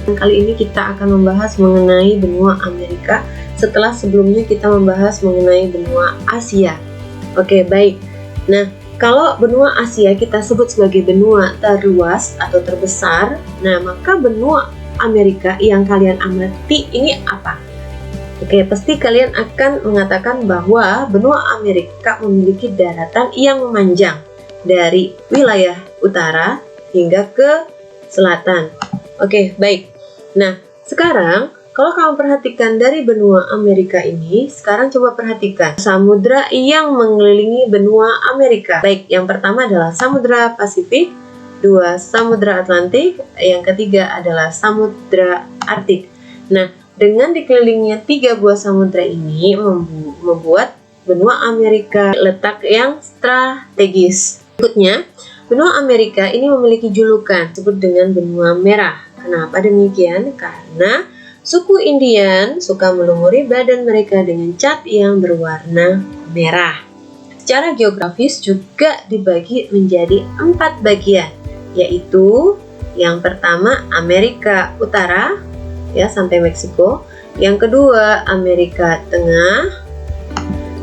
Kali ini kita akan membahas mengenai benua Amerika setelah sebelumnya kita membahas mengenai benua Asia. Oke, baik. Nah, kalau benua Asia kita sebut sebagai benua terluas atau terbesar, nah maka benua Amerika yang kalian amati ini apa? Oke, pasti kalian akan mengatakan bahwa benua Amerika memiliki daratan yang memanjang dari wilayah utara hingga ke selatan. Oke, baik. Nah, sekarang kalau kamu perhatikan dari benua Amerika ini, sekarang coba perhatikan samudra yang mengelilingi benua Amerika. Baik, yang pertama adalah Samudra Pasifik, dua Samudra Atlantik, yang ketiga adalah Samudra Arktik. Nah, dengan dikelilinginya 3 buah samudra ini membuat benua Amerika letak yang strategis. Berikutnya, benua Amerika ini memiliki julukan disebut dengan benua merah. Kenapa demikian? Karena suku Indian suka melumuri badan mereka dengan cat yang berwarna merah. Secara geografis juga dibagi menjadi 4 bagian, yaitu yang pertama Amerika Utara, ya sampai Meksiko. Yang kedua Amerika Tengah.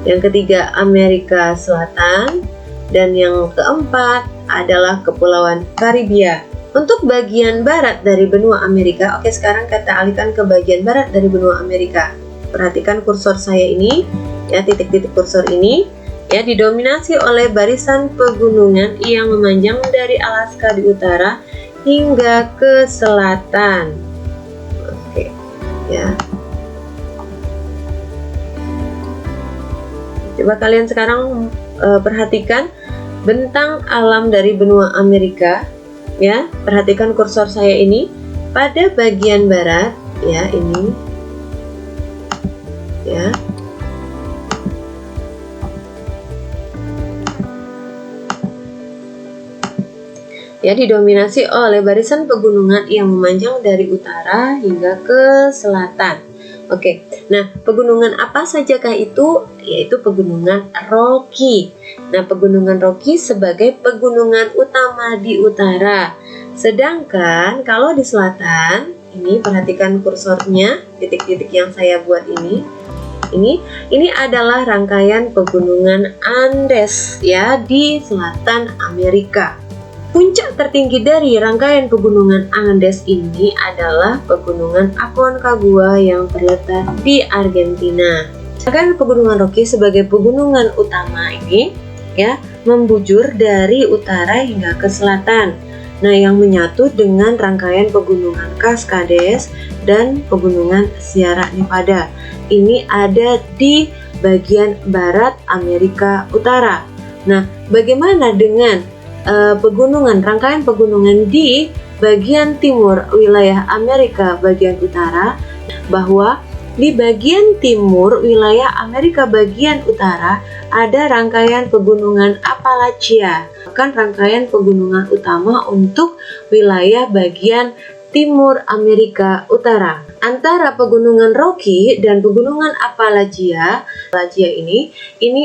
Yang ketiga Amerika Selatan. Dan yang keempat adalah Kepulauan Karibia. Untuk bagian barat dari benua Amerika, oke, sekarang kita alihkan ke bagian barat dari benua Amerika. Perhatikan kursor saya ini, ya, titik-titik kursor ini, ya, didominasi oleh barisan pegunungan yang memanjang dari Alaska di utara hingga ke selatan. Oke, ya. Coba kalian sekarang perhatikan bentang alam dari benua Amerika. Ya, perhatikan kursor saya ini pada bagian barat, ya, ini, ya. Ya, didominasi oleh barisan pegunungan yang memanjang dari utara hingga ke selatan. Oke, nah pegunungan apa sajakah itu? Yaitu pegunungan Rocky. Nah, pegunungan Rocky sebagai pegunungan utama di utara. Sedangkan kalau di selatan, ini perhatikan kursornya, titik-titik yang saya buat ini. Ini adalah rangkaian pegunungan Andes, ya, di selatan Amerika. Puncak tertinggi dari rangkaian pegunungan Andes ini adalah pegunungan Aconcagua yang terletak di Argentina. Sedangkan pegunungan Rocky sebagai pegunungan utama ini, ya, membujur dari utara hingga ke selatan. Nah, yang menyatu dengan rangkaian pegunungan Cascades dan pegunungan Sierra Nevada. Ini ada di bagian barat Amerika Utara. Nah, bagaimana dengan rangkaian pegunungan di bagian timur wilayah Amerika bagian utara? Bahwa di bagian timur wilayah Amerika bagian utara ada rangkaian pegunungan Appalachia, bahkan rangkaian pegunungan utama untuk wilayah bagian timur Amerika Utara. Antara pegunungan Rocky dan pegunungan Appalachia ini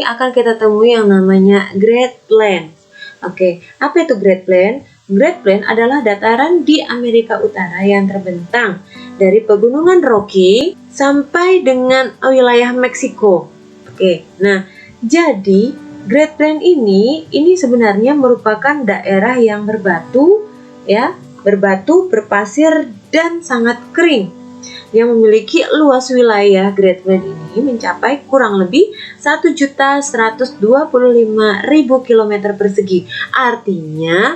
akan kita temui yang namanya Great Plains. Oke, apa itu Great Plains? Great Plains adalah dataran di Amerika Utara yang terbentang dari pegunungan Rocky sampai dengan wilayah Meksiko. Oke, nah jadi Great Plains ini sebenarnya merupakan daerah yang berbatu, ya, berpasir dan sangat kering, yang memiliki luas wilayah Great Plains ini mencapai kurang lebih 1.125.000 km persegi. Artinya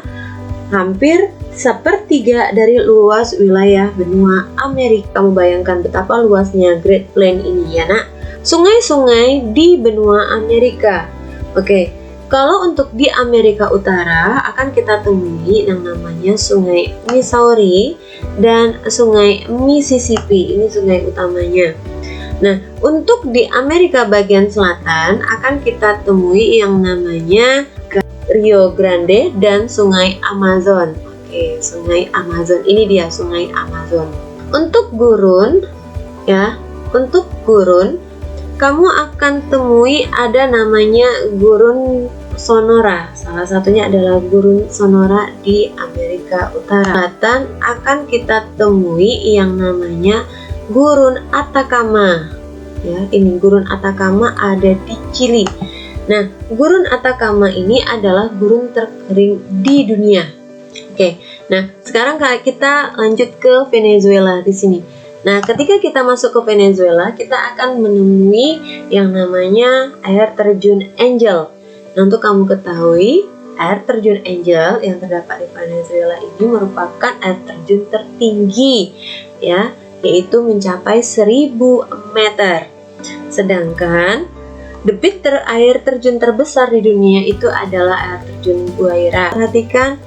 hampir sepertiga dari luas wilayah benua Amerika. Kamu bayangkan betapa luasnya Great Plains ini, ya nak. Sungai-sungai di benua Amerika. Oke, kalau untuk di Amerika Utara akan kita temui yang namanya Sungai Missouri dan Sungai Mississippi. Ini sungai utamanya. Nah, untuk di Amerika bagian selatan akan kita temui yang namanya Rio Grande dan Sungai Amazon. Oke, Sungai Amazon. Ini dia Sungai Amazon. Untuk gurun, ya, kamu akan temui ada namanya gurun Sonora. Salah satunya adalah gurun Sonora di Amerika Utara. Selatan akan kita temui yang namanya gurun Atacama. Ya, ini gurun Atacama ada di Chili. Nah, gurun Atacama ini adalah gurun terkering di dunia. Oke. Nah, sekarang kita lanjut ke Venezuela di sini. Nah, ketika kita masuk ke Venezuela, kita akan menemui yang namanya air terjun Angel. Nah, untuk kamu ketahui, air terjun Angel yang terdapat di Venezuela ini merupakan air terjun tertinggi, ya, yaitu mencapai 1000 meter. Sedangkan debit air terjun terbesar di dunia itu adalah air terjun Guaira. Perhatikan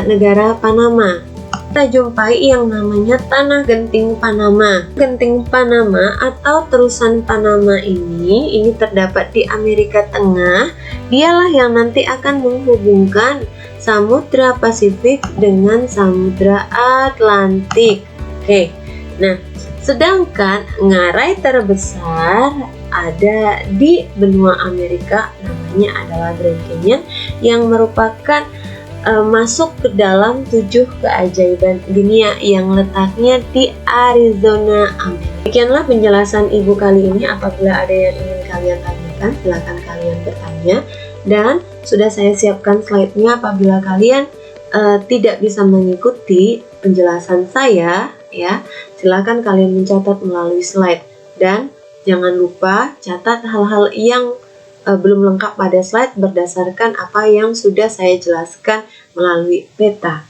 negara Panama. Kita jumpai yang namanya Tanah Genting Panama. Genting Panama atau terusan Panama ini terdapat di Amerika Tengah. Dialah yang nanti akan menghubungkan Samudra Pasifik dengan Samudra Atlantik. Oke. Nah, sedangkan ngarai terbesar ada di benua Amerika, namanya adalah Grand Canyon, yang merupakan masuk ke dalam 7 keajaiban dunia yang letaknya di Arizona, Amerika. Demikianlah penjelasan Ibu kali ini. Apabila ada yang ingin kalian tanyakan, silakan kalian bertanya. Dan sudah saya siapkan slide-nya apabila kalian tidak bisa mengikuti penjelasan saya, ya, silakan kalian mencatat melalui slide. Dan jangan lupa catat hal-hal yang belum lengkap pada slide berdasarkan apa yang sudah saya jelaskan melalui peta.